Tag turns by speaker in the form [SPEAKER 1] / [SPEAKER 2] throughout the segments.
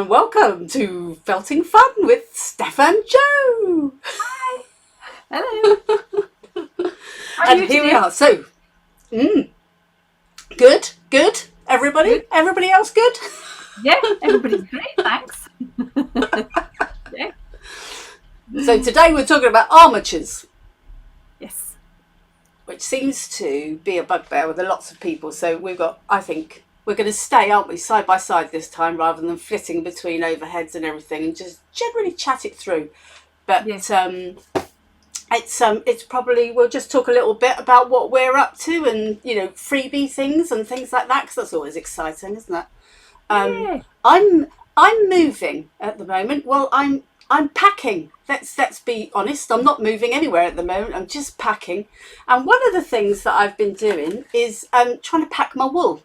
[SPEAKER 1] and welcome to Felting Fun with Steph and Joe.
[SPEAKER 2] Hi. Hello.
[SPEAKER 1] And here we are. So, good. Everybody?
[SPEAKER 2] Good.
[SPEAKER 1] Everybody else good?
[SPEAKER 2] Yeah, everybody's great, thanks. Yeah.
[SPEAKER 1] So today we're talking about armatures.
[SPEAKER 2] Yes.
[SPEAKER 1] Which seems to be a bugbear with lots of people. So I think we're going to stay, aren't we, side by side this time, rather than flitting between overheads and everything, and just generally chat it through. But
[SPEAKER 2] Yes.
[SPEAKER 1] it's probably, we'll just talk a little bit about what we're up to, and freebie things and things like that, because that's always exciting, isn't it?
[SPEAKER 2] Yeah.
[SPEAKER 1] I'm moving at the moment. Well, I'm packing. Let's be honest. I'm not moving anywhere at the moment. I'm just packing. And one of the things that I've been doing is trying to pack my wool.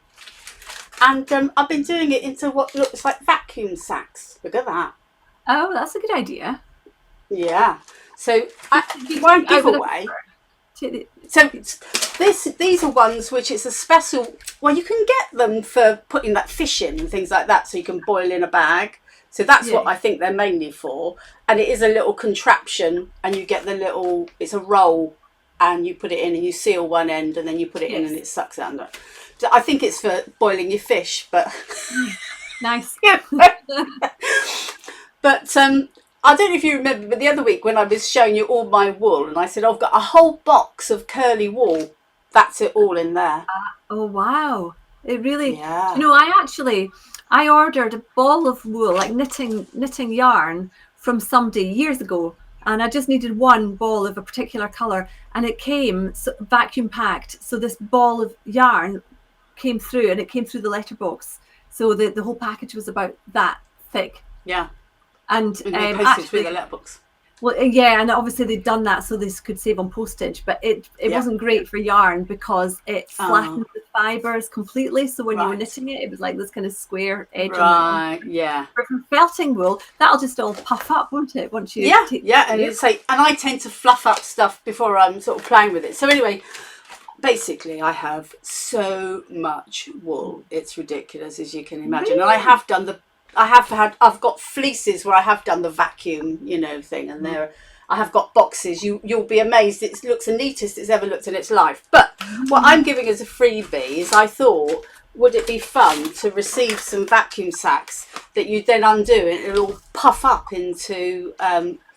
[SPEAKER 1] And I've been doing it into what looks like vacuum sacks. Look at that.
[SPEAKER 2] Oh, that's a good idea.
[SPEAKER 1] Yeah. So one giveaway. So these are ones which it's a special. Well, you can get them for putting like fish in and things like that, so you can boil in a bag. So that's what I think they're mainly for. And it is a little contraption, and you get the little. It's a roll, and you put it in, and you seal one end, and then you put it in, and it sucks out. So I think it's for boiling your fish, but
[SPEAKER 2] Nice.
[SPEAKER 1] But I don't know if you remember, but the other week when I was showing you all my wool, and I said, I've got a whole box of curly wool. That's it all in there.
[SPEAKER 2] Oh, wow. It really,
[SPEAKER 1] Yeah.
[SPEAKER 2] I ordered a ball of wool, like knitting yarn from somebody years ago. And I just needed one ball of a particular colour. And it came vacuum packed. So this ball of yarn came through, and it came through the letterbox. So the whole package was about that thick.
[SPEAKER 1] Yeah.
[SPEAKER 2] And
[SPEAKER 1] they posted through the letterbox.
[SPEAKER 2] Well, yeah, and obviously they'd done that so they could save on postage, but it wasn't great for yarn because it flattened the fibres completely. So when you were knitting it, it was like this kind of square edge on it.
[SPEAKER 1] Yeah.
[SPEAKER 2] But for felting wool, that'll just all puff up, won't it? Once you
[SPEAKER 1] and I tend to fluff up stuff before I'm sort of playing with it. So anyway, basically I have so much wool, it's ridiculous, as you can imagine.
[SPEAKER 2] Really?
[SPEAKER 1] And I've got fleeces where I have done the vacuum, thing, and I have got boxes. You'll be amazed. It looks the neatest it's ever looked in its life. But what I'm giving as a freebie is, I thought, would it be fun to receive some vacuum sacks that you then undo, and it'll all puff up into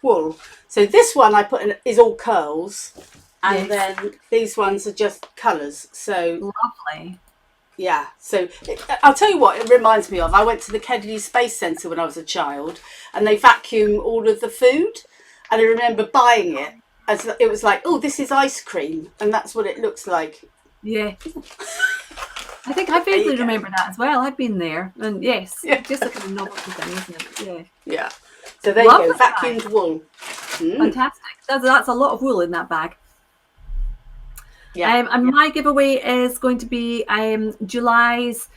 [SPEAKER 1] wool. So this one I put in is all curls, and then these ones are just colours. So
[SPEAKER 2] lovely.
[SPEAKER 1] Yeah, so I'll tell you what it reminds me of. I went to the Kennedy Space Centre when I was a child, and they vacuum all of the food, and I remember buying it as it was like, oh, this is ice cream, and that's what it looks like.
[SPEAKER 2] Yeah. I think I vaguely remember that as well. I've been there, and just a kind of novelty thing, isn't it?
[SPEAKER 1] Yeah. So there you go, vacuumed wool.
[SPEAKER 2] Fantastic. That's a lot of wool in that bag.
[SPEAKER 1] Yeah.
[SPEAKER 2] And my giveaway is going to be July's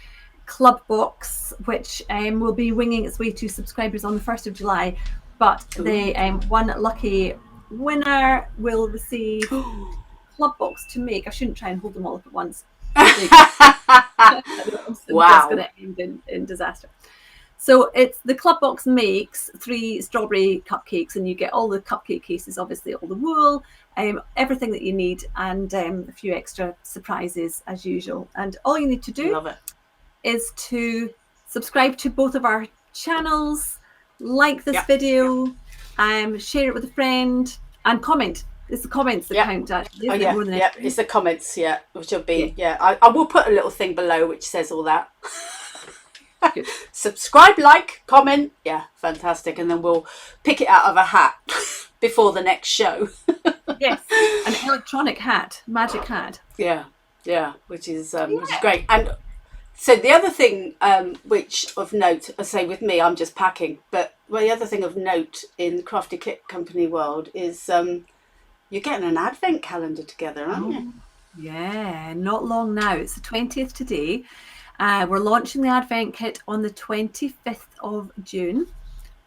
[SPEAKER 2] club box, which will be winging its way to subscribers on the 1st of July. But the one lucky winner will receive club box to make. I shouldn't try and hold them all up at once. Wow. That's going to end in disaster. So it's the club box makes 3 strawberry cupcakes, and you get all the cupcake cases, obviously all the wool, everything that you need, and a few extra surprises as usual. And all you need to do is to subscribe to both of our channels, like this video, share it with a friend, and comment. It's the comments that count, actually.
[SPEAKER 1] It's the comments, which will be, I will put a little thing below which says all that.
[SPEAKER 2] Good.
[SPEAKER 1] Subscribe, like, comment. Yeah, fantastic. And then we'll pick it out of a hat before the next show.
[SPEAKER 2] Yes, an electronic hat, magic hat.
[SPEAKER 1] Yeah, which is great. And so the other thing, which of note, I say with me, I'm just packing. But the other thing of note in Crafty Kit Company world is you're getting an advent calendar together, aren't you?
[SPEAKER 2] Yeah, not long now. It's the 20th today. We're launching the Advent Kit on the 25th of June.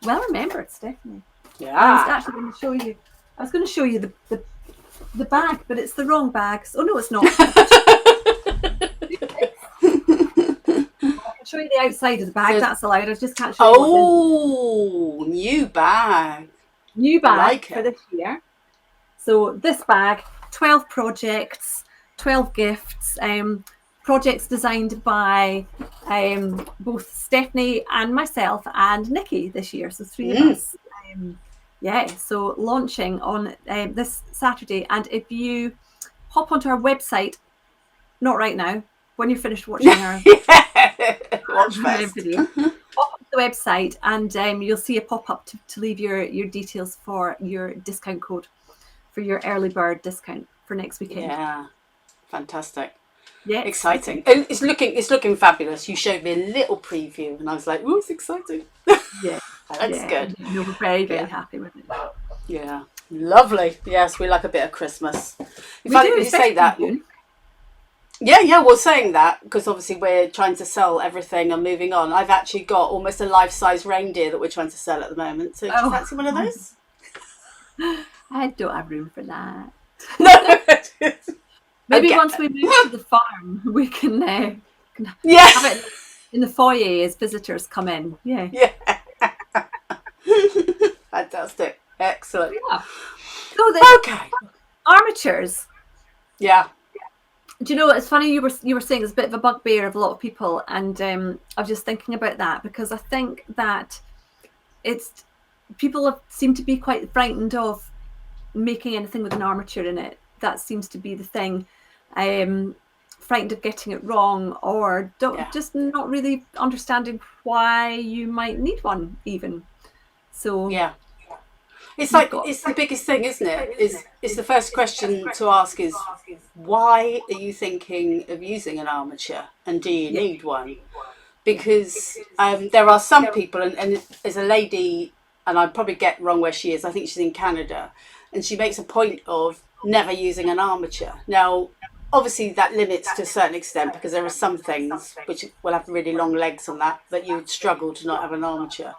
[SPEAKER 2] Well remembered, Stephanie.
[SPEAKER 1] Yeah.
[SPEAKER 2] I was actually going to show you. I was going to show you the bag, but it's the wrong bag. Oh no, it's not. show you the outside of the bag.
[SPEAKER 1] So-
[SPEAKER 2] That's allowed. I just can't show you what's
[SPEAKER 1] Oh, new bag.
[SPEAKER 2] in. New
[SPEAKER 1] I
[SPEAKER 2] bag
[SPEAKER 1] like
[SPEAKER 2] for
[SPEAKER 1] it.
[SPEAKER 2] this year. So this bag, 12 projects, 12 gifts, projects designed by both Stephanie and myself and Nikki this year. So 3 of us. So launching on this Saturday. And if you hop onto our website, not right now, when you're finished watching our
[SPEAKER 1] Watch first.
[SPEAKER 2] video, hop onto the website and you'll see a pop-up to leave your details for your discount code for your early bird discount for next weekend.
[SPEAKER 1] Yeah, fantastic.
[SPEAKER 2] Yeah,
[SPEAKER 1] exciting. And it's looking fabulous. You showed me a little preview and I was like, oh, it's exciting.
[SPEAKER 2] Yeah,
[SPEAKER 1] that's good.
[SPEAKER 2] No, we're very happy with it.
[SPEAKER 1] Yeah, lovely. Yes, we like a bit of Christmas.
[SPEAKER 2] We do,
[SPEAKER 1] you say that.
[SPEAKER 2] June.
[SPEAKER 1] Yeah, we're saying that because obviously we're trying to sell everything and moving on. I've actually got almost a life-size reindeer that we're trying to sell at the moment. So do you fancy one of those?
[SPEAKER 2] I don't have room for that.
[SPEAKER 1] No.
[SPEAKER 2] Maybe once we move to the farm, we can have it in the foyer as visitors come in. Yeah.
[SPEAKER 1] Fantastic. Excellent.
[SPEAKER 2] Yeah. So
[SPEAKER 1] okay.
[SPEAKER 2] Armatures.
[SPEAKER 1] Yeah.
[SPEAKER 2] Do you know, it's funny you were saying it's a bit of a bugbear of a lot of people, and I was just thinking about that because I think that people seem to be quite frightened of making anything with an armature in it. That seems to be the thing. Frightened of getting it wrong, or just not really understanding why you might need one even. So
[SPEAKER 1] it's like it's the biggest thing, isn't it? Is the first question to ask is why are you thinking of using an armature, and do you need one? Because there are some people, and there's a lady, and I'd probably get wrong where she is. I think she's in Canada, and she makes a point of never using an armature. Now, obviously that limits to a certain extent because there are some things which will have really long legs on that you would struggle to not have an armature.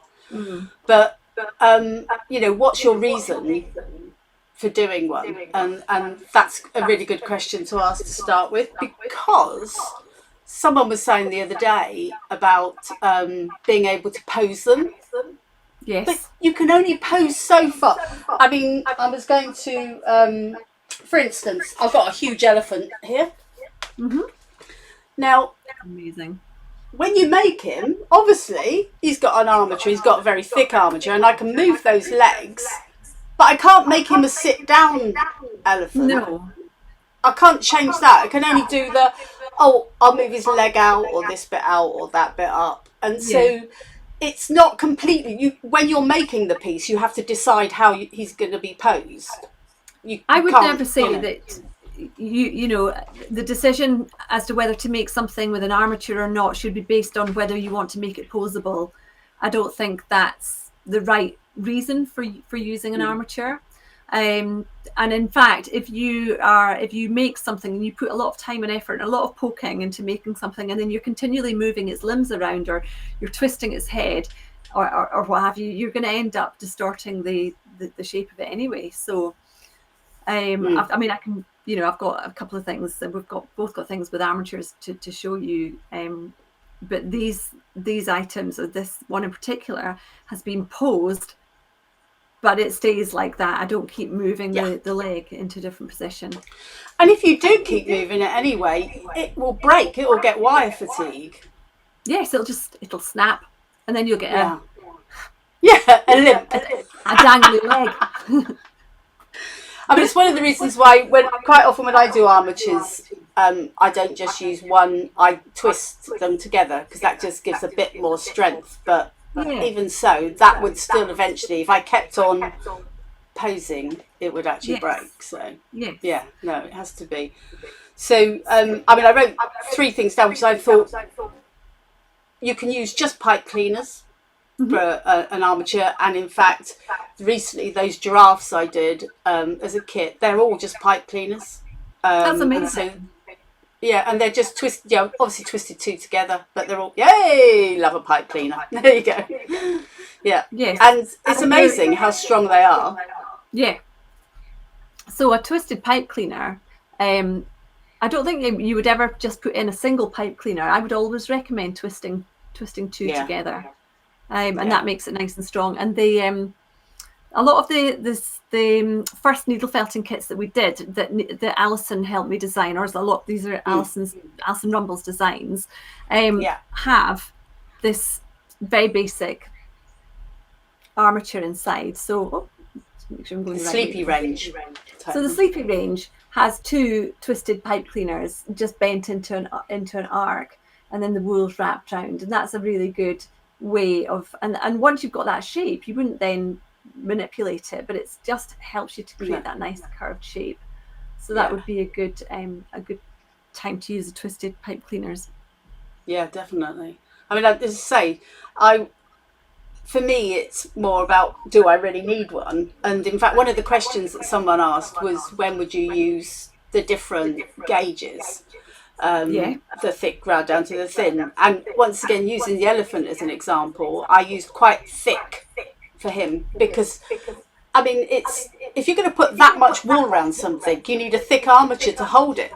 [SPEAKER 1] But what's your reason for doing one? And that's a really good question to ask to start with, because someone was saying the other day about being able to pose them.
[SPEAKER 2] Yes.
[SPEAKER 1] But you can only pose so far. I mean, I was going to, for instance, I've got a huge elephant here. Now,
[SPEAKER 2] amazing.
[SPEAKER 1] When you make him, obviously, he's got an armature, he's got a very thick armature, and I can move those legs, but I can't make him a sit-down elephant.
[SPEAKER 2] No.
[SPEAKER 1] I can't change that. I can only do I'll move his leg out, or this bit out, or that bit up. And so it's not completely, when you're making the piece, you have to decide how he's going to be posed.
[SPEAKER 2] I would never say that the decision as to whether to make something with an armature or not should be based on whether you want to make it posable. I don't think that's the right reason for using an armature. And in fact, if you make something and you put a lot of time and effort and a lot of poking into making something, and then you're continually moving its limbs around, or you're twisting its head, or what have you, you're going to end up distorting the shape of it anyway. So I mean, I can, I've got a couple of things, and we've both got things with armatures to show you. But these items, or this one in particular, has been posed, but it stays like that. I don't keep moving the leg into a different position.
[SPEAKER 1] And if you do keep moving it anyway, it will break. It will get wire fatigue.
[SPEAKER 2] Yes, it'll snap, and then you'll get
[SPEAKER 1] a limp,
[SPEAKER 2] a dangly leg.
[SPEAKER 1] I mean, it's one of the reasons why quite often when I do armatures, I don't just use one, I twist them together, because that just gives a bit more strength. But even so, that would still eventually, if I kept on posing, it would actually break. So it has to be. So, I mean, I wrote 3 things down, which I thought you can use just pipe cleaners for an armature, and in fact recently those giraffes I did as a kit, they're all just pipe cleaners.
[SPEAKER 2] That's amazing.
[SPEAKER 1] So, and they're just twisted, obviously twisted 2 together, but they're all love a pipe cleaner. There you go. And it's amazing how strong they are.
[SPEAKER 2] So a twisted pipe cleaner, I don't think you would ever just put in a single pipe cleaner. I would always recommend twisting twisting two
[SPEAKER 1] Yeah.
[SPEAKER 2] together, and that makes it nice and strong. And a lot of the first needle felting kits that we did, that Alison helped me design, or a lot, these are Alison Rumble's designs, have this very basic armature inside. So make sure I'm going
[SPEAKER 1] The
[SPEAKER 2] right
[SPEAKER 1] sleepy range.
[SPEAKER 2] So the sleepy range has two twisted pipe cleaners just bent into an arc, and then the wool's wrapped round, and that's a really good way of, and once you've got that shape, you wouldn't then manipulate it, but it just helps you to create that nice curved shape. So that would be a good time to use the twisted pipe cleaners.
[SPEAKER 1] Yeah, definitely. I mean, as I say, for me, it's more about, do I really need one? And in fact, one of the questions that someone asked was, when would you use the different gauges? The thick right down to the thin. And once again, using the elephant as an example, I used quite thick for him because, I mean, if you're going to put that much wool around something, you need a thick armature to hold it.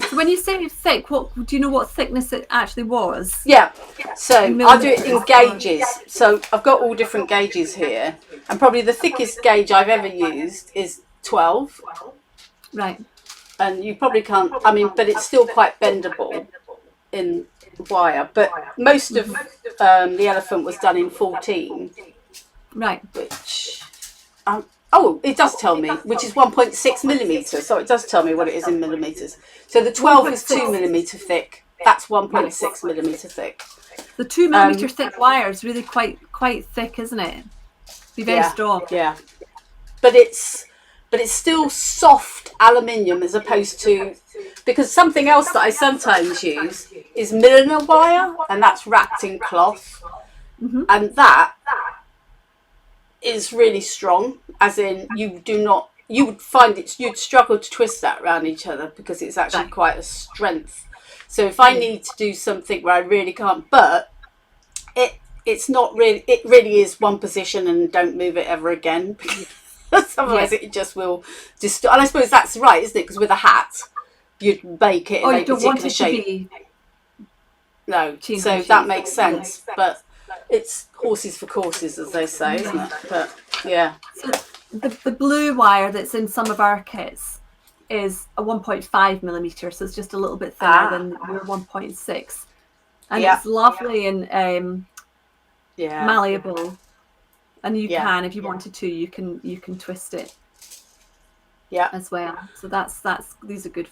[SPEAKER 2] So when you say thick, what do you know what thickness it actually was?
[SPEAKER 1] Yeah, so I do it in gauges. So I've got all different gauges here, and probably the thickest gauge I've ever used is 12.
[SPEAKER 2] Right.
[SPEAKER 1] And you probably can't, I mean, but it's still quite bendable in wire. But most of the elephant was done in 14.
[SPEAKER 2] Right.
[SPEAKER 1] Which, it does tell me, which is 1.6 millimetres. So it does tell me what it is in millimetres. So the 12 is 2 millimetre thick. That's 1.6 millimetre thick.
[SPEAKER 2] The 2 millimetre thick wire is really quite thick, isn't it? Be very strong.
[SPEAKER 1] Yeah. But it's still soft aluminium as opposed to, because something else that I sometimes use is milliner wire, and that's wrapped in cloth, and that is really strong, as in you would find you'd struggle to twist that around each other because it's actually quite a strength. So if I need to do something where I really can't, but it's not really, it really is one position and don't move it ever again. Otherwise it just will distort. And I suppose that's right, isn't it? Because with a hat, you'd make it in a particular shape. No, so that makes sense. But it's horses for courses, as they say, isn't it? But yeah.
[SPEAKER 2] So the blue wire that's in some of our kits is a 1.5 millimetre, so it's just a little bit thinner than your 1.6. And it's lovely and malleable. And you can, if you wanted to, you can twist it.
[SPEAKER 1] Yeah.
[SPEAKER 2] As well. So these are good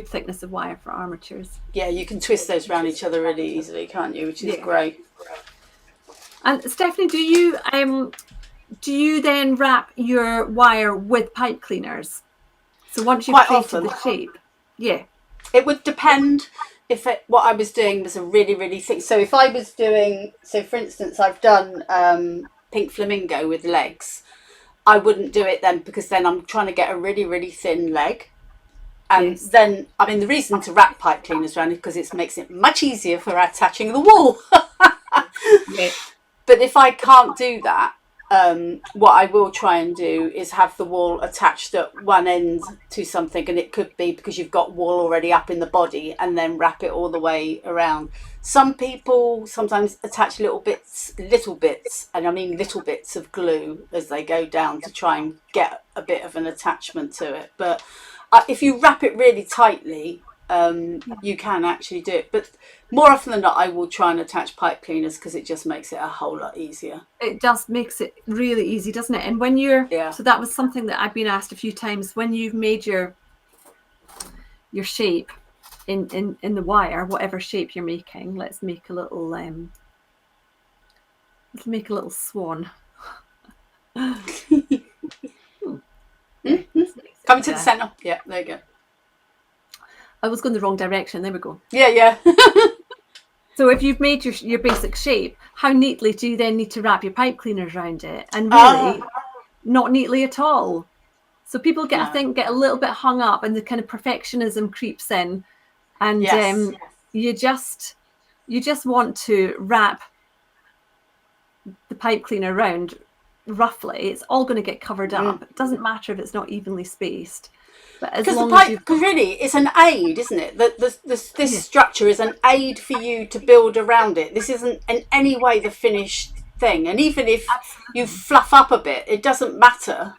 [SPEAKER 2] thickness of wire for armatures.
[SPEAKER 1] Yeah, you can twist those around each other really easily, can't you? Which is great.
[SPEAKER 2] And Stephanie, do you then wrap your wire with pipe cleaners? So once you've created the shape,
[SPEAKER 1] it would depend. If what I was doing was a really, really thick. So if I was doing, so for instance, I've done pink flamingo with legs, I wouldn't do it then, because then I'm trying to get a really, really thin leg. And then, I mean, the reason to wrap pipe cleaners around is because it makes it much easier for attaching the wool. But if I can't do that, what I will try and do is have the wool attached at one end to something, and it could be because you've got wool already up in the body, and then wrap it all the way around. Some people sometimes attach little bits, and I mean little bits of glue as they go down to try and get a bit of an attachment to it. But if you wrap it really tightly, you can actually do it. But more often than not, I will try and attach pipe cleaners because it just makes it a whole lot easier.
[SPEAKER 2] It just makes it really easy, doesn't it? And when you're so that was something that I've been asked a few times, when you've made your shape in the wire, whatever shape you're making. Let's make a little swan.
[SPEAKER 1] Coming to the centre. Yeah, there you go.
[SPEAKER 2] I was going the wrong direction. There we go.
[SPEAKER 1] Yeah.
[SPEAKER 2] So if you've made your basic shape, how neatly do you then need to wrap your pipe cleaners around it? And really, not neatly at all. So people I think get a little bit hung up, and the kind of perfectionism creeps in, and you just want to wrap the pipe cleaner around roughly, it's all going to get covered up. It doesn't matter if it's not evenly spaced. But as
[SPEAKER 1] Because the
[SPEAKER 2] long as
[SPEAKER 1] pipe,
[SPEAKER 2] you,
[SPEAKER 1] because really, it's an aid, isn't it? This structure is an aid for you to build around it. This isn't in any way the finished thing. And even if you fluff up a bit, it doesn't matter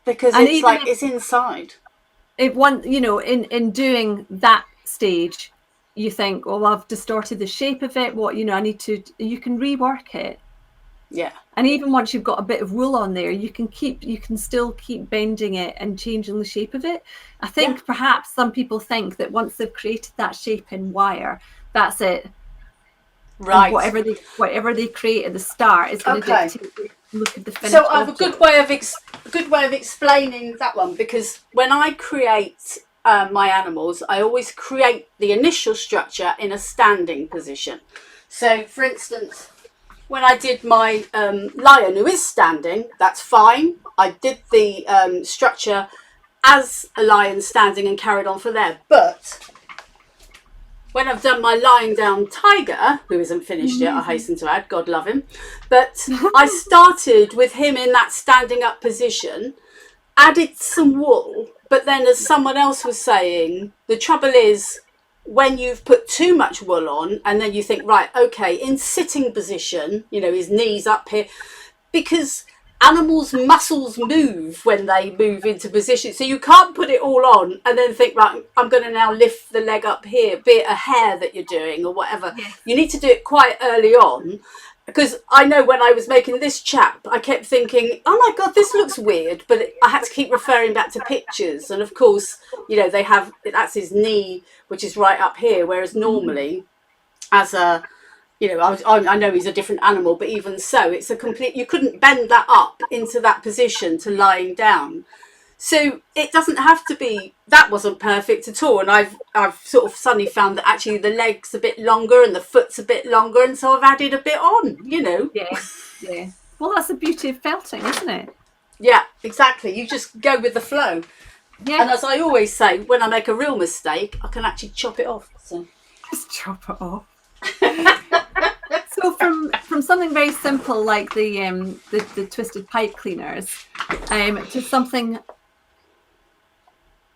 [SPEAKER 1] because
[SPEAKER 2] and
[SPEAKER 1] it's
[SPEAKER 2] even
[SPEAKER 1] like it's inside.
[SPEAKER 2] if one, in doing that stage, you think, well, I've distorted the shape of it. What, I need to, you can rework it.
[SPEAKER 1] Yeah.
[SPEAKER 2] And even once you've got a bit of wool on there, you can still keep bending it and changing the shape of it. I think perhaps some people think that once they've created that shape in wire, that's it.
[SPEAKER 1] Right.
[SPEAKER 2] And whatever they create at the start is going to dictate the look of the finished
[SPEAKER 1] So I have
[SPEAKER 2] object.
[SPEAKER 1] a good way of explaining that one, because when I create my animals, I always create the initial structure in a standing position. So, for instance, when I did my lion who is standing, that's fine. I did the structure as a lion standing and carried on from there. But when I've done my lying down tiger, who isn't finished yet, I hasten to add, God love him, but I started with him in that standing up position, added some wool, but then as someone else was saying, the trouble is when you've put too much wool on and then you think, right, okay, in sitting position, his knees up here, because animals' muscles move when they move into position. So you can't put it all on and then think, right, I'm going to now lift the leg up here, be it a hair that you're doing or whatever.
[SPEAKER 2] Yes.
[SPEAKER 1] You need to do it quite early on. Because I know when I was making this chap, I kept thinking, oh my God, this looks weird. But I had to keep referring back to pictures. And of course, they have, that's his knee, which is right up here. Whereas normally, as a, I know he's a different animal, but even so, it's a complete, you couldn't bend that up into that position to lying down. So it doesn't have to be, that wasn't perfect at all. And I've sort of suddenly found that actually the leg's a bit longer and the foot's a bit longer. And so I've added a bit on,
[SPEAKER 2] Yeah. Well, that's the beauty of felting, isn't it?
[SPEAKER 1] Yeah, exactly. You just go with the flow.
[SPEAKER 2] Yeah.
[SPEAKER 1] And as I always say, when I make a real mistake, I can actually chop it off. So
[SPEAKER 2] just chop it off. So from something very simple like the twisted pipe cleaners, to something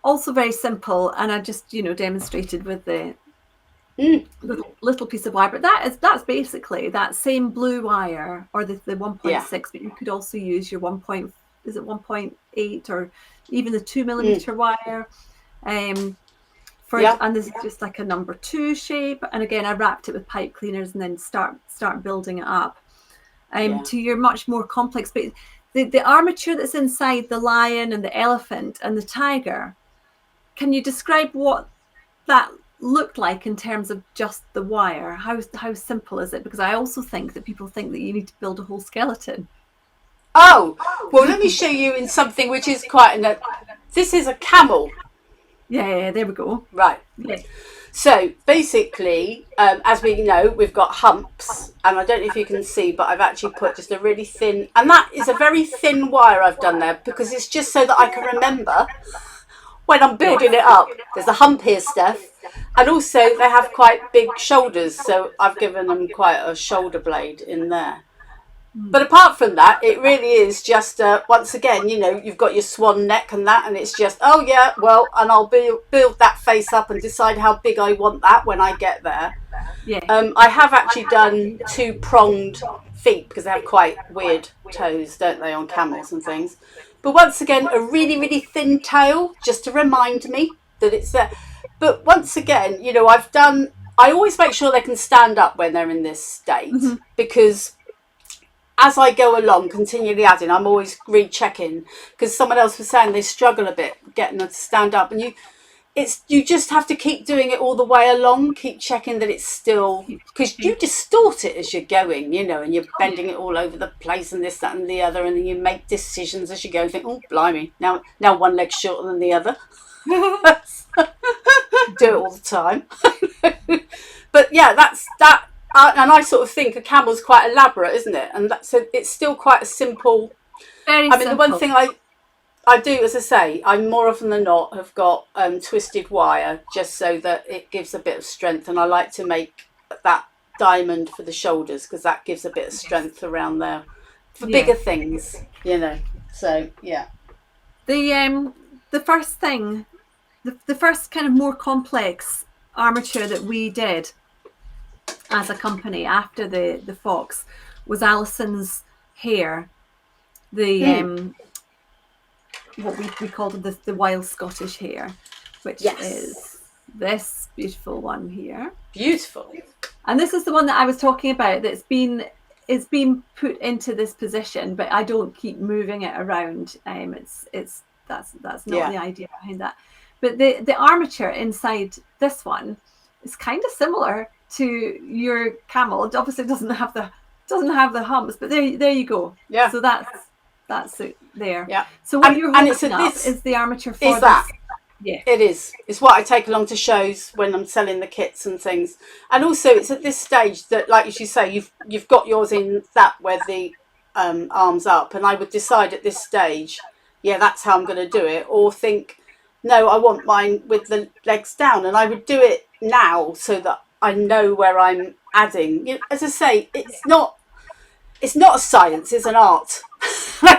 [SPEAKER 2] also very simple, and I just demonstrated with the little piece of wire, but that's basically that same blue wire or the 1.6, but you could also use your 1.8 or even the 2mm wire. And this is just like a number 2 shape, and again I wrapped it with pipe cleaners and then start building it up to your much more complex. But the armature that's inside the lion and the elephant and the tiger, can you describe what that looked like in terms of just the wire? How simple is it? Because I also think that people think that you need to build a whole skeleton.
[SPEAKER 1] Oh, well, let me show you in something which is this is a camel.
[SPEAKER 2] Yeah, there we go.
[SPEAKER 1] Right.
[SPEAKER 2] Yeah.
[SPEAKER 1] So basically, as we know, we've got humps, and I don't know if you can see, but I've actually put just a really thin, and that is a very thin wire I've done there because it's just so that I can remember when I'm building it up. There's a hump here, Steph, and also they have quite big shoulders, so I've given them quite a shoulder blade in there. But apart from that, it really is just, once again, you've got your swan neck and that, and it's just, oh yeah, well, and I'll build that face up and decide how big I want that when I get there.
[SPEAKER 2] Yeah.
[SPEAKER 1] I have actually done 2-pronged feet because they have quite weird toes, don't they, on camels and things. But once again, a really, really thin tail, just to remind me that it's there. But once again, I always make sure they can stand up when they're in this state, because as I go along, continually adding, I'm always rechecking, because someone else was saying they struggle a bit getting them to stand up, and you just have to keep doing it all the way along, keep checking that it's still, because you distort it as you're going, and you're bending it all over the place and this, that and the other, and then you make decisions as you go and think, oh, blimey, now one leg's shorter than the other. Do it all the time. But yeah, that's that. And I sort of think a camel's quite elaborate, isn't it? And so it's still quite a simple.
[SPEAKER 2] Simple.
[SPEAKER 1] The one thing I do, as I say, I more often than not have got twisted wire just so that it gives a bit of strength, and I like to make that diamond for the shoulders because that gives a bit of strength around there for bigger things, you know. So yeah.
[SPEAKER 2] The first thing, the first kind of more complex armature that we did as a company after the Fox was Alison's hair. The what we called the wild Scottish hare, which is this beautiful one here.
[SPEAKER 1] Beautiful.
[SPEAKER 2] And this is the one that I was talking about it's been put into this position, but I don't keep moving it around. That's not the idea behind that. But the armature inside this one is kind of similar to your camel. It obviously doesn't have the humps, but there you go.
[SPEAKER 1] Yeah.
[SPEAKER 2] So that's it there.
[SPEAKER 1] Yeah.
[SPEAKER 2] So what you're holding up is the armature for
[SPEAKER 1] is that.
[SPEAKER 2] This. Yeah.
[SPEAKER 1] It is. It's what I take along to shows when I'm selling the kits and things. And also it's at this stage that, like you say, you've got yours in that where the arms up, and I would decide at this stage, yeah, that's how I'm going to do it, or think, no, I want mine with the legs down, and I would do it now so that I know where I'm adding. You know, as I say, it's not a science, it's an art. I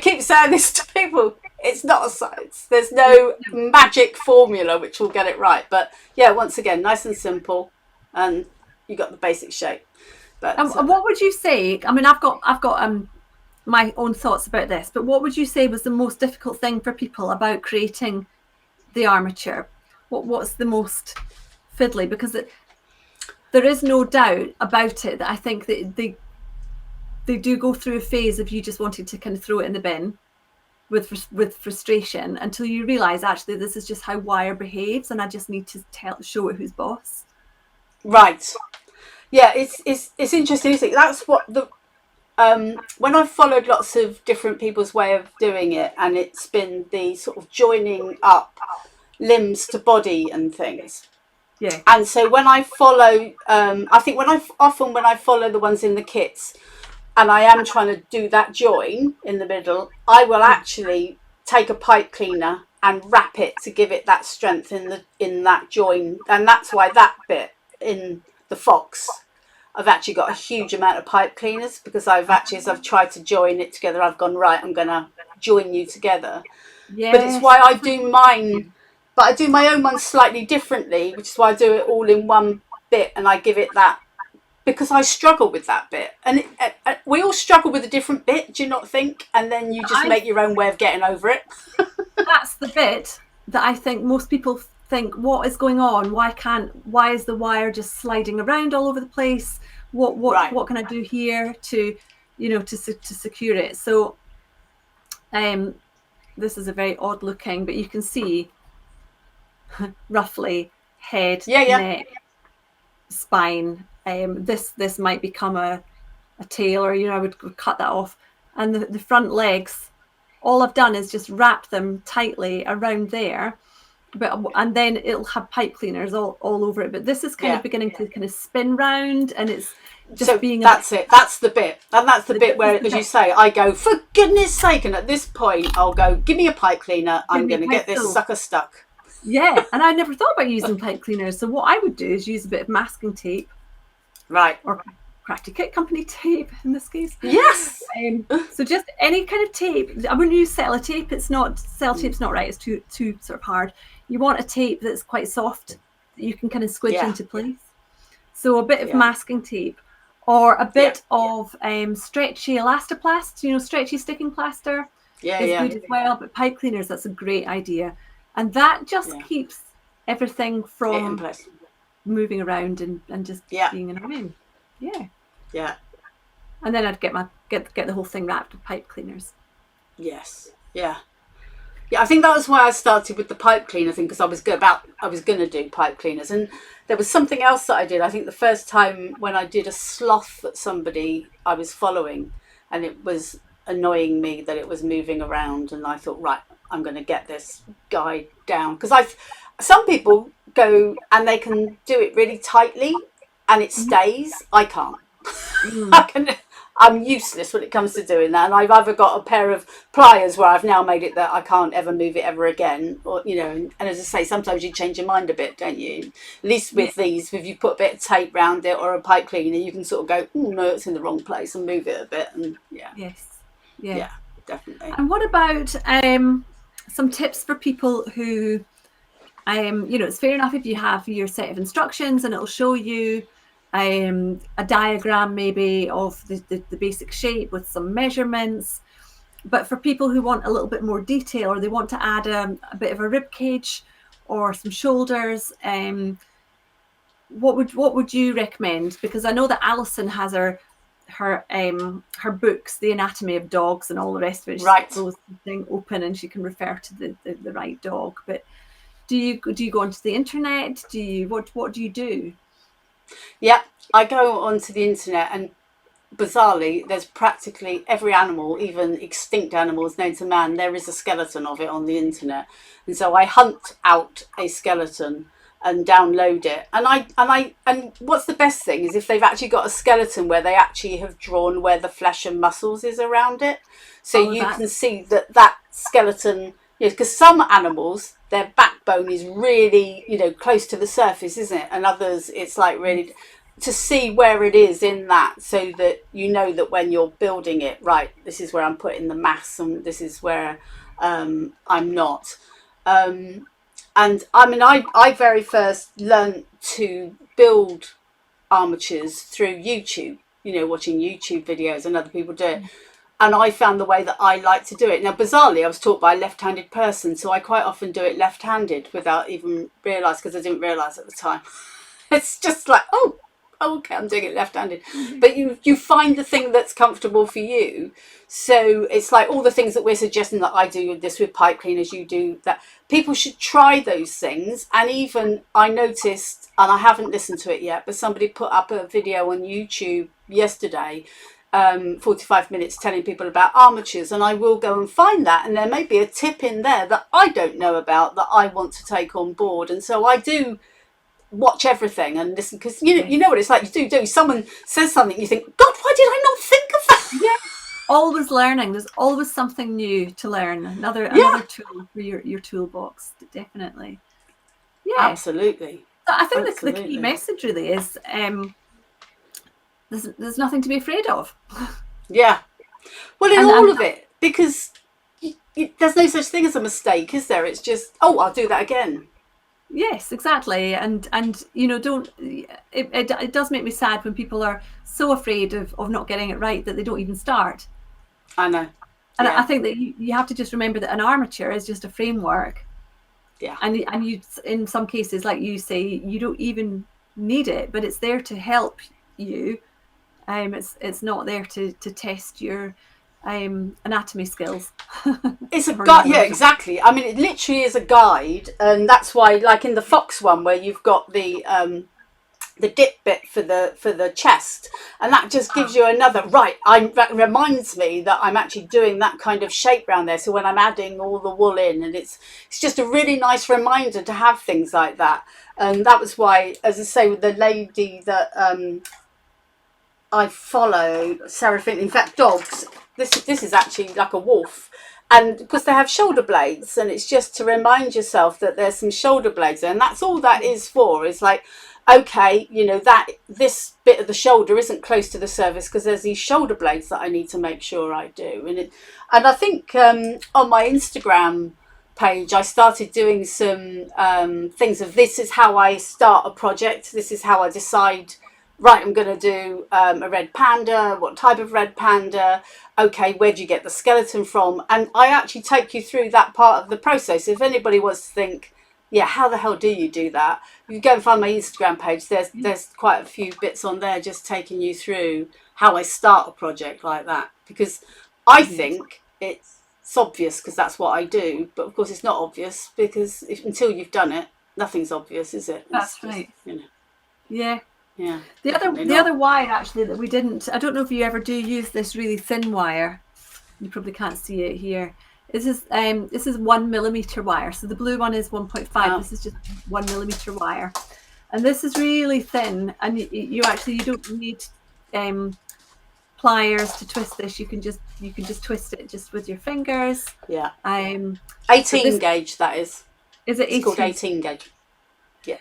[SPEAKER 1] keep saying this to people. It's not a science. There's no magic formula which will get it right. But yeah, once again, nice and simple, and you got the basic shape. But
[SPEAKER 2] what would you say? I mean, I've got my own thoughts about this, but what would you say was the most difficult thing for people about creating the armature? What's the most fiddly? Because there is no doubt about it that I think that they do go through a phase of you just wanting to kind of throw it in the bin with frustration until you realise actually this is just how wire behaves, and I just need to show it who's boss.
[SPEAKER 1] Right. Yeah, it's interesting. That's what the when I've followed lots of different people's way of doing it, and it's been the sort of joining up limbs to body and things.
[SPEAKER 2] Yeah.
[SPEAKER 1] And so when I follow, I think when I follow the ones in the kits, and I am trying to do that join in the middle, I will actually take a pipe cleaner and wrap it to give it that strength in that join. And that's why that bit in the Fox, I've actually got a huge amount of pipe cleaners, because as I've tried to join it together, I've gone, right, I'm going to join you together. Yes. But it's why I do mine, but I do my own one slightly differently, which is why I do it all in one bit, and I give it that, because I struggle with that bit, and we all struggle with a different bit, do you not think? And then you just make your own way of getting over it.
[SPEAKER 2] That's the bit that I think most people think, what is going on? Why is the wire just sliding around all over the place? What can I do here to secure it? So this is a very odd looking, but you can see roughly head, neck, spine. This might become a tail, or I would cut that off. And the front legs, all I've done is just wrap them tightly around there, and then it'll have pipe cleaners all over it. But this is kind of beginning to kind of spin round, and it's just
[SPEAKER 1] that's it. That's the bit, and that's the bit where, as you say, I go, for goodness sake, and at this point I'll go, give me a pipe cleaner. I'm going to get this sucker stuck.
[SPEAKER 2] Yeah, and I never thought about using pipe cleaners. So what I would do is use a bit of masking tape.
[SPEAKER 1] Right.
[SPEAKER 2] Or Crafty Kit Company tape in this case.
[SPEAKER 1] Yes.
[SPEAKER 2] So just any kind of tape. I wouldn't use sellotape. Sellotape's not right. It's too sort of hard. You want a tape that's quite soft that you can kind of squidge into place. So a bit of masking tape, or a bit of stretchy elastoplast. Stretchy sticking plaster.
[SPEAKER 1] Is
[SPEAKER 2] good as well. But pipe cleaners, that's a great idea, and that just keeps everything from moving around and just being in a room. Yeah. And then I'd get the whole thing wrapped with pipe cleaners.
[SPEAKER 1] Yes. Yeah. I think that was why I started with the pipe cleaner thing, because I was going to do pipe cleaners, and there was something else that I did. I think the first time when I did a sloth that somebody I was following, and it was annoying me that it was moving around, and I thought, right, I'm going to get this guy down, because some people go and they can do it really tightly and it stays. I can't. I'm useless when it comes to doing that, and I've either got a pair of pliers where I've now made it that I can't ever move it ever again, or and as I say, sometimes you change your mind a bit, don't you? At least with these, if you put a bit of tape round it or a pipe cleaner, you can sort of go, oh no, it's in the wrong place, and move it a bit, and
[SPEAKER 2] yeah,
[SPEAKER 1] definitely.
[SPEAKER 2] And what about some tips for people who it's fair enough if you have your set of instructions and it'll show you a diagram maybe of the basic shape with some measurements. But for people who want a little bit more detail, or they want to add a bit of a rib cage or some shoulders, what would you recommend? Because I know that Alison has her books, The Anatomy of Dogs and all the rest of it. She's got those thing open and she can refer to the right dog. But do you go onto the internet? What do you do?
[SPEAKER 1] Yeah, I go onto the internet, and bizarrely, there's practically every animal, even extinct animals known to man, there is a skeleton of it on the internet. And so I hunt out a skeleton and download it. And what's the best thing is if they've actually got a skeleton where they actually have drawn where the flesh and muscles is around it. So you can see that skeleton, because some animals, their backbone is really, close to the surface, isn't it? And others, it's like really to see where it is in that, so that you know that when you're building it, right, this is where I'm putting the mass and this is where I'm not. And I mean, I very first learned to build armatures through YouTube, watching YouTube videos and other people do it. And I found the way that I like to do it. Now, bizarrely, I was taught by a left-handed person, so I quite often do it left-handed without even realise, because I didn't realise at the time. It's just like, oh, okay, I'm doing it left-handed. But you find the thing that's comfortable for you. So it's like all the things that we're suggesting that I do this with pipe cleaners, you do that. People should try those things. And even I noticed, and I haven't listened to it yet, but somebody put up a video on YouTube yesterday, 45 minutes telling people about armatures, and I will go and find that, and there may be a tip in there that I don't know about that I want to take on board. And so I do watch everything and listen, because you know what it's like. You do someone says something, you think, God, why did I not think of that?
[SPEAKER 2] Always learning. There's always something new to learn. Another tool for your toolbox, definitely.
[SPEAKER 1] Absolutely.
[SPEAKER 2] So I think the key message really is there's nothing to be afraid of.
[SPEAKER 1] Well, in all of it, because there's no such thing as a mistake, is there? It's just, I'll do that again.
[SPEAKER 2] Yes, exactly. And don't, it does make me sad when people are so afraid of not getting it right that they don't even start.
[SPEAKER 1] I know.
[SPEAKER 2] And I think that you have to just remember that an armature is just a framework.
[SPEAKER 1] Yeah.
[SPEAKER 2] And you, in some cases, like you say, you don't even need it, but it's there to help you. It's not there to test your anatomy skills.
[SPEAKER 1] It's a guide. Yeah, exactly. I mean, it literally is a guide, and that's why, like in the fox one, where you've got the dip bit for the chest, and that just gives you another that reminds me that I'm actually doing that kind of shape around there. So when I'm adding all the wool in, and it's just a really nice reminder to have things like that. And that was why, as I say, with the lady that I follow, Sarah Finley, in fact, dogs, this is actually like a wolf. And because they have shoulder blades, and it's just to remind yourself that there's some shoulder blades there, and that's all that is for. It's like, okay, that this bit of the shoulder isn't close to the surface because there's these shoulder blades that I need to make sure I do. And I think on my Instagram page, I started doing some things of, this is how I start a project. This is how I decide, right, I'm going to do a red panda. What type of red panda? Okay, where do you get the skeleton from? And I actually take you through that part of the process. If anybody wants to think, how the hell do you do that? You go and find my Instagram page. There's quite a few bits on there just taking you through how I start a project like that. Because I think it's obvious because that's what I do. But of course it's not obvious, because until you've done it, nothing's obvious, is it?
[SPEAKER 2] That's right. Yeah.
[SPEAKER 1] Yeah.
[SPEAKER 2] The other wire actually that we didn't, I don't know if you ever do use this really thin wire. You probably can't see it here. This is 1 millimeter wire. So the blue one is 1.5. Oh. This is just 1 millimeter wire, and this is really thin. And you don't need pliers to twist this, you can just twist it just with your fingers.
[SPEAKER 1] Yeah.
[SPEAKER 2] So
[SPEAKER 1] 18 gauge, that is.
[SPEAKER 2] Is it 18?
[SPEAKER 1] It's called 18 gauge. Yeah.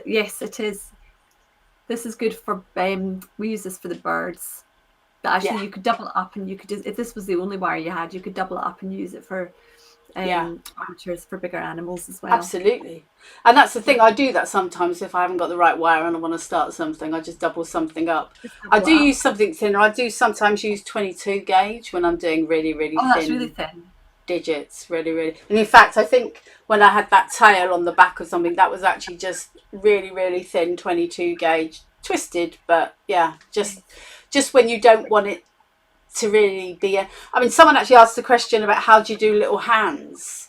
[SPEAKER 2] Yes, it is. This is good for, we use this for the birds. But actually, you could double it up, and you could just, if this was the only wire you had, you could double it up and use it for armatures for bigger animals as well.
[SPEAKER 1] Absolutely. And that's the thing, I do that sometimes if I haven't got the right wire and I want to start something, I just double something up. I do use something thinner. I do sometimes use 22 gauge when I'm doing really, really thin.
[SPEAKER 2] That's really thin.
[SPEAKER 1] Digits, really, really. And in fact, I think when I had that tail on the back of something, that was actually just really, really thin 22 gauge, twisted, but yeah, just when you don't want it to really be I mean, someone actually asked the question about how do you do little hands,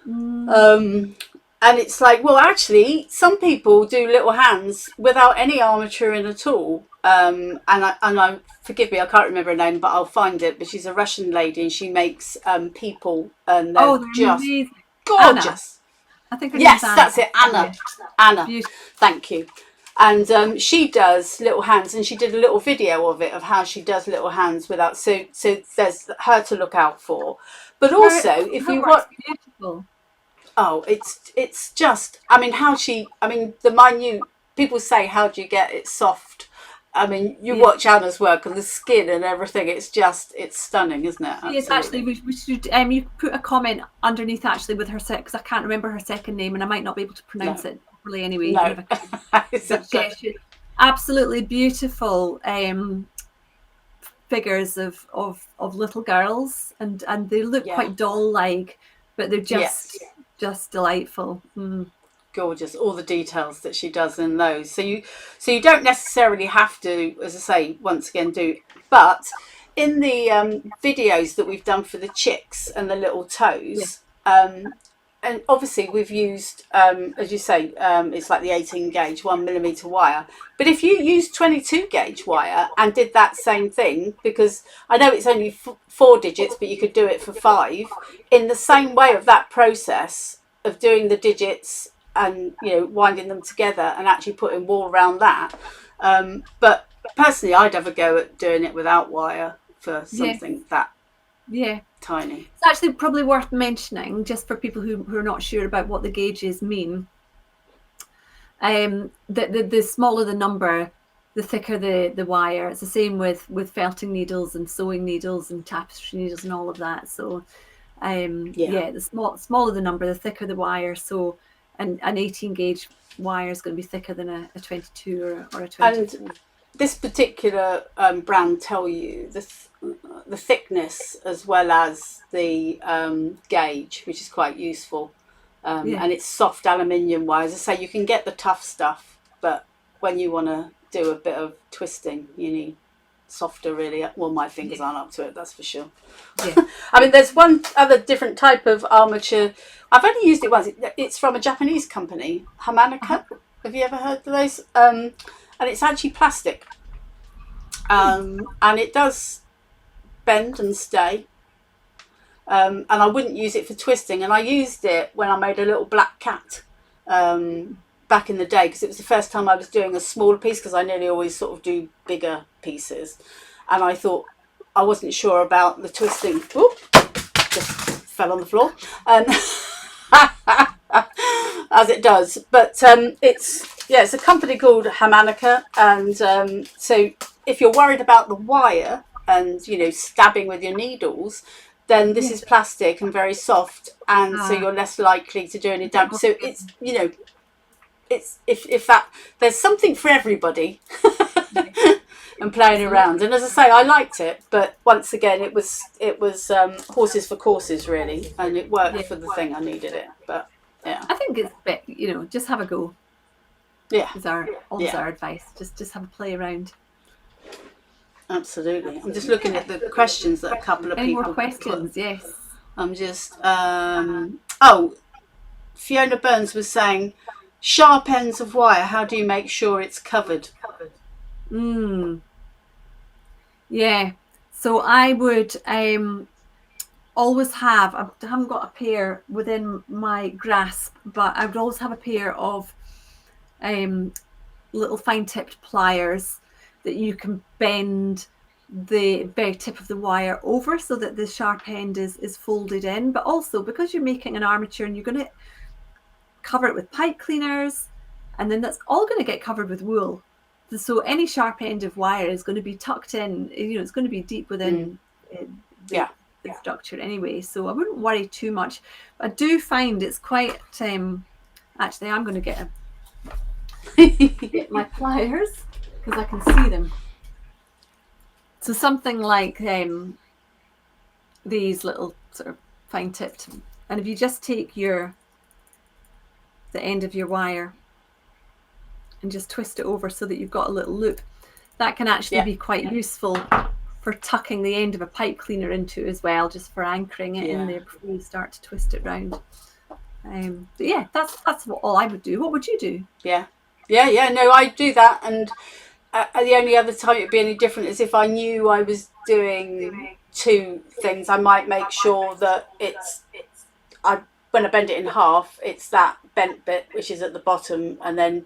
[SPEAKER 1] and it's like, well, actually some people do little hands without any armature in at all, and I forgive me, I can't remember her name, but I'll find it. But she's a Russian lady, and she makes people, and they're just
[SPEAKER 2] amazing.
[SPEAKER 1] gorgeous.
[SPEAKER 2] Anna. I think her
[SPEAKER 1] yes,
[SPEAKER 2] name's Anna.
[SPEAKER 1] That's it, Anna.
[SPEAKER 2] Yeah.
[SPEAKER 1] Anna.
[SPEAKER 2] Beautiful.
[SPEAKER 1] Thank you. And she does little hands, and she did a little video of it of how she does little hands without. So there's her to look out for. But also, if you want,
[SPEAKER 2] beautiful.
[SPEAKER 1] Oh, it's just. I mean, the minute people say, how do you get it soft? I mean, you watch Anna's work and the skin and everything. It's stunning, isn't it?
[SPEAKER 2] Yes, actually, we should. You put a comment underneath actually with her because I can't remember her second name and I might not be able to pronounce it properly anyway.
[SPEAKER 1] No.
[SPEAKER 2] Absolutely beautiful figures of little girls, and they look quite doll-like, but they're just delightful.
[SPEAKER 1] Gorgeous, all the details that she does in those. So you don't necessarily have to, as I say, once again do, but in the videos that we've done for the chicks and the little toes, and obviously we've used, as you say, it's like the 18 gauge 1mm wire. But if you use 22 gauge wire and did that same thing, because I know it's only 4 digits, but you could do it for 5, in the same way of that process of doing the digits and winding them together and actually putting wool around that. But personally, I'd have a go at doing it without wire for something that tiny.
[SPEAKER 2] It's actually probably worth mentioning, just for people who are not sure about what the gauges mean. The smaller the number, the thicker the wire. It's the same with felting needles and sewing needles and tapestry needles and all of that. So the smaller the number, the thicker the wire. So an 18 gauge wire is going to be thicker than a 22 or a 20.
[SPEAKER 1] And this particular brand tell you the thickness as well as the gauge, which is quite useful. And it's soft aluminium wire. As I say, you can get the tough stuff, but when you want to do a bit of twisting, you need softer, really. Well, my fingers aren't up to it, that's for sure. I mean, there's one other different type of armature. I've only used it once. It's from a Japanese company, Hamanaka. Have you ever heard of those? And it's actually plastic, and it does bend and stay. And I wouldn't use it for twisting, and I used it when I made a little black cat back in the day, because it was the first time I was doing a smaller piece, because I nearly always sort of do bigger pieces, and I thought I wasn't sure about the twisting. Oop, just fell on the floor, as it does. But it's a company called Hamanaka, and so if you're worried about the wire and stabbing with your needles, then this is plastic and very soft, and so you're less likely to do any damage. So it's it's if that, there's something for everybody. And playing around, and as I say, I liked it, but once again, it was horses for courses, really, and it worked for the thing I needed it. But
[SPEAKER 2] I think it's a bit, just have a go. Is our advice. Just have a play around.
[SPEAKER 1] Absolutely. I'm just looking at the questions that a couple of people.
[SPEAKER 2] Any more questions? Put. Yes.
[SPEAKER 1] I'm just. Fiona Burns was saying, sharp ends of wire. How do you make sure it's covered?
[SPEAKER 2] Yeah. So I would always have. I haven't got a pair within my grasp, but I would always have a pair of little fine-tipped pliers. that you can bend the very tip of the wire over so that the sharp end is folded in. But also, because you're making an armature and you're going to cover it with pipe cleaners, and then that's all going to get covered with wool. So any sharp end of wire is going to be tucked in, it's going to be deep within the structure anyway. So I wouldn't worry too much. I do find it's quite, actually I'm going to get my pliers because I can see them. So something like these little sort of fine tipped, and if you just take the end of your wire and just twist it over so that you've got a little loop, that can actually be quite useful for tucking the end of a pipe cleaner into as well, just for anchoring it in there before you start to twist it round. But yeah, that's all I would do. What would you do?
[SPEAKER 1] No, I do that, and the only other time it'd be any different is if I knew I was doing two things. I might make sure that when I bend it in half, it's that bent bit which is at the bottom, and then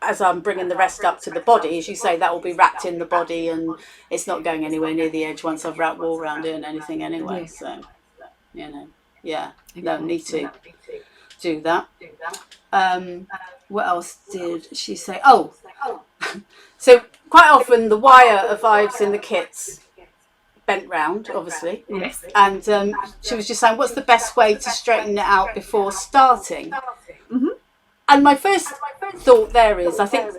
[SPEAKER 1] as I'm bringing the rest up to the body, as you say, that will be wrapped in the body and it's not going anywhere near the edge once I've wrapped wool around it and anything anyway. So, no need to do that. What else did she say? Oh, so quite often the wire of Ives in the kits bent round, obviously.
[SPEAKER 2] Yes.
[SPEAKER 1] And she was just saying, what's the best way to straighten it out before starting?
[SPEAKER 2] Mm-hmm.
[SPEAKER 1] And my first thought there is, I think,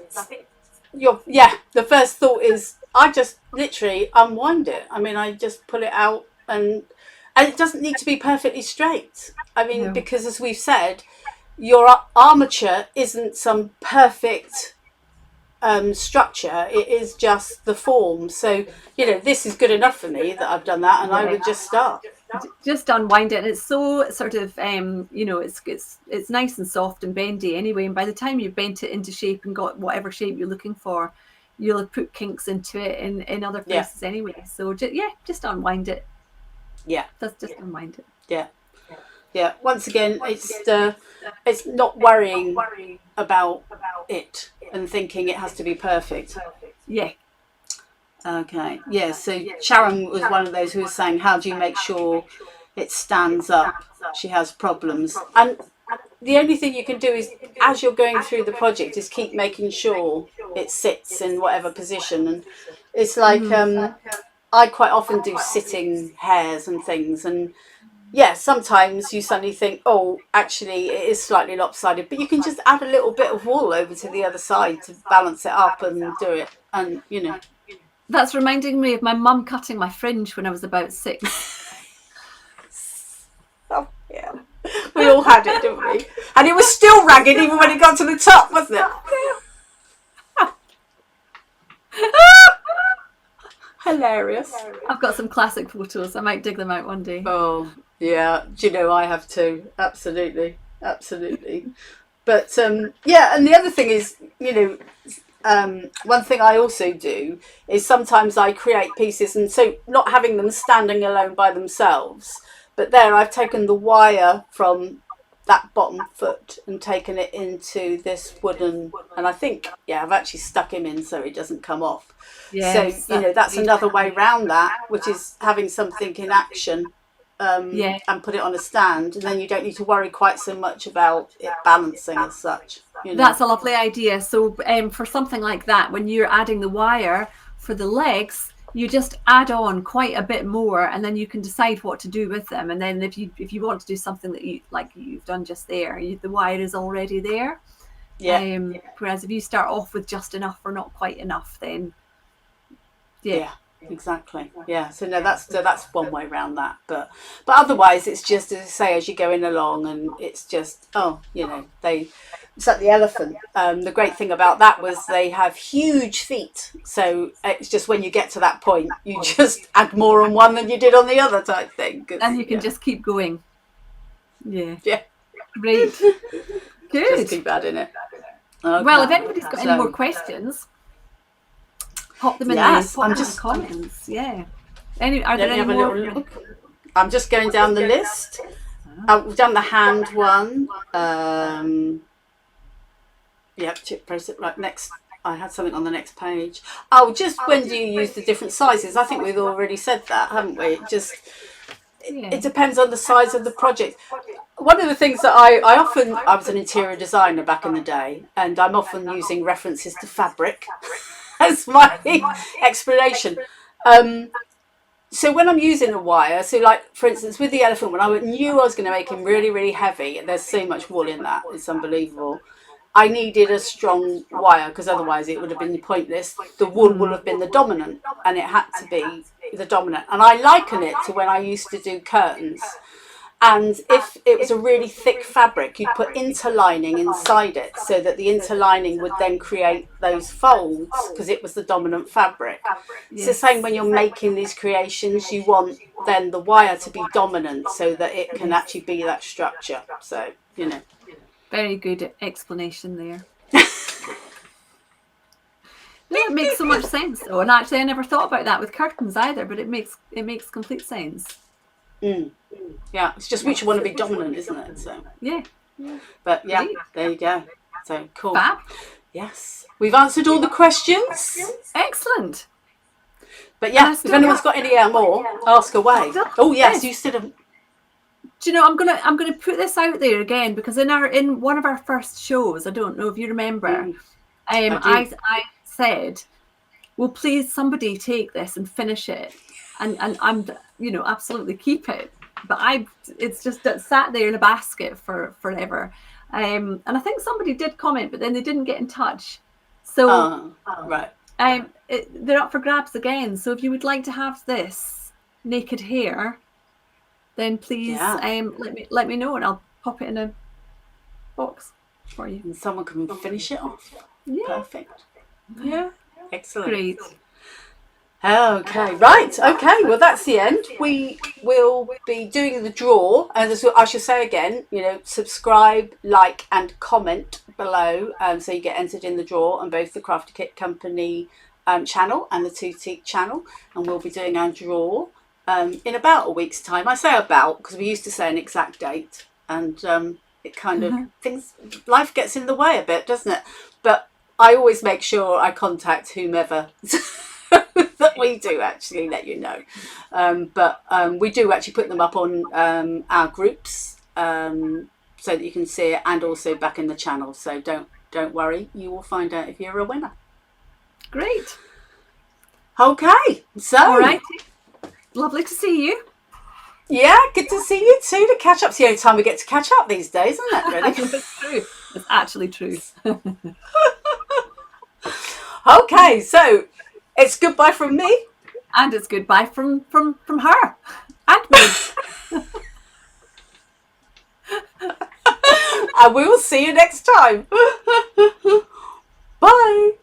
[SPEAKER 1] the first thought is I just literally unwind it. I mean, I just pull it out, and it doesn't need to be perfectly straight. I mean, because as we've said, your armature isn't some perfect structure. It is just the form. So, this is good enough for me that I've done that, and I would just start.
[SPEAKER 2] Just unwind it, and it's so sort of it's nice and soft and bendy anyway, and by the time you've bent it into shape and got whatever shape you're looking for, you'll have put kinks into it in other places anyway. So just unwind it. That's just unwind it.
[SPEAKER 1] Once again, it's not worrying about it and thinking it has to be perfect. Okay. Yeah. So Sharon was one of those who was saying, how do you make sure it stands up? She has problems. And the only thing you can do is, as you're going through the project, is keep making sure it sits in whatever position. And it's like, I quite often do sitting hairs and things. And sometimes you suddenly think, oh, actually it is slightly lopsided, but you can just add a little bit of wool over to the other side to balance it up and do it. And,
[SPEAKER 2] That's reminding me of my mum cutting my fringe when I was about 6.
[SPEAKER 1] Oh, yeah. We all had it, didn't we? And it was still ragged even when it got to the top, wasn't it? Hilarious.
[SPEAKER 2] I've got some classic photos. I might dig them out one day.
[SPEAKER 1] Oh, yeah. Do you know, I have too. Absolutely. But, and the other thing is, one thing I also do is sometimes I create pieces, and so not having them standing alone by themselves, but there I've taken the wire from that bottom foot and taken it into this wooden, and I think, I've actually stuck him in so he doesn't come off. Yes, so, that's another way around that, which is having something in action. And put it on a stand, and then you don't need to worry quite so much about it balancing as such.
[SPEAKER 2] That's a lovely idea. So for something like that, when you're adding the wire for the legs, you just add on quite a bit more, and then you can decide what to do with them. And then if you want to do something that you've done just there, the wire is already there. Whereas if you start off with just enough or not quite enough, then
[SPEAKER 1] exactly. So no, that's one way around that, but otherwise it's just, as I say, as you're going along, and it's just it's like the elephant. The great thing about that was they have huge feet, so it's just when you get to that point you just add more on one than you did on the other type thing,
[SPEAKER 2] and you can just keep going. Great. Good.
[SPEAKER 1] Just keep adding it. Okay.
[SPEAKER 2] Well, if anybody's got any more questions, pop them in the comments. Are there any more?
[SPEAKER 1] I'm just going down the list. We've done the hand one. Chip process. Right, next I had something on the next page. Oh, just when do you use the different sizes? I think we've already said that, haven't we? It depends on the size of the project. One of the things that I was an interior designer back in the day, and I'm often using references to fabric as my explanation. So when I'm using a wire, so like for instance with the elephant one, I knew I was going to make him really, really heavy, and there's so much wool in that, it's unbelievable. I needed a strong wire because otherwise it would have been pointless. The wool would have been the dominant, and it had to be the dominant. And I liken it to when I used to do curtains. And if it was a really thick fabric, you'd put interlining inside it so that the interlining would then create those folds because it was the dominant fabric. It's the same when you're making these creations, you want then the wire to be dominant so that it can actually be that structure. So, you know.
[SPEAKER 2] Very good explanation there. No, it makes so much sense though. And actually I never thought about that with curtains either, but it makes complete sense.
[SPEAKER 1] Yeah, it's just which one to be dominant, isn't it? So
[SPEAKER 2] yeah.
[SPEAKER 1] But yeah, there you go. So cool.
[SPEAKER 2] Fab.
[SPEAKER 1] Yes, we've answered all the questions.
[SPEAKER 2] Excellent.
[SPEAKER 1] But yeah, if anyone's got any more, ask away. Oh yes, you still have.
[SPEAKER 2] Do you know, I'm gonna put this out there again because in one of our first shows, I don't know if you remember, I said, well, please somebody take this and finish it, and I'm absolutely keep it. But it's just sat there in a basket for forever, and I think somebody did comment, but then they didn't get in touch. So
[SPEAKER 1] right,
[SPEAKER 2] they're up for grabs again. So if you would like to have this naked hair, then please let me know and I'll pop it in a box for you.
[SPEAKER 1] And someone can finish it off.
[SPEAKER 2] Yeah.
[SPEAKER 1] Perfect. Yeah. Excellent.
[SPEAKER 2] Great.
[SPEAKER 1] Okay, right. Okay, well that's the end. We will be doing the draw, and as I should say again, subscribe, like, and comment below, so you get entered in the draw on both the Crafty Kit Company channel and the Tootique channel, and we'll be doing our draw in about a week's time. I say about because we used to say an exact date, and it kind of life gets in the way a bit, doesn't it? But I always make sure I contact whomever that we do actually let you know. But we do actually put them up on our groups so that you can see it, and also back in the channel. So don't worry, you will find out if you're a winner.
[SPEAKER 2] Great.
[SPEAKER 1] Okay, so
[SPEAKER 2] all right. Lovely to see you.
[SPEAKER 1] Yeah, good to see you too. To catch up, it's the only time we get to catch up these days, isn't it? Really?
[SPEAKER 2] It's true. It's actually true.
[SPEAKER 1] Okay, so it's goodbye from me,
[SPEAKER 2] and it's goodbye from her and me.
[SPEAKER 1] And we will see you next time. Bye.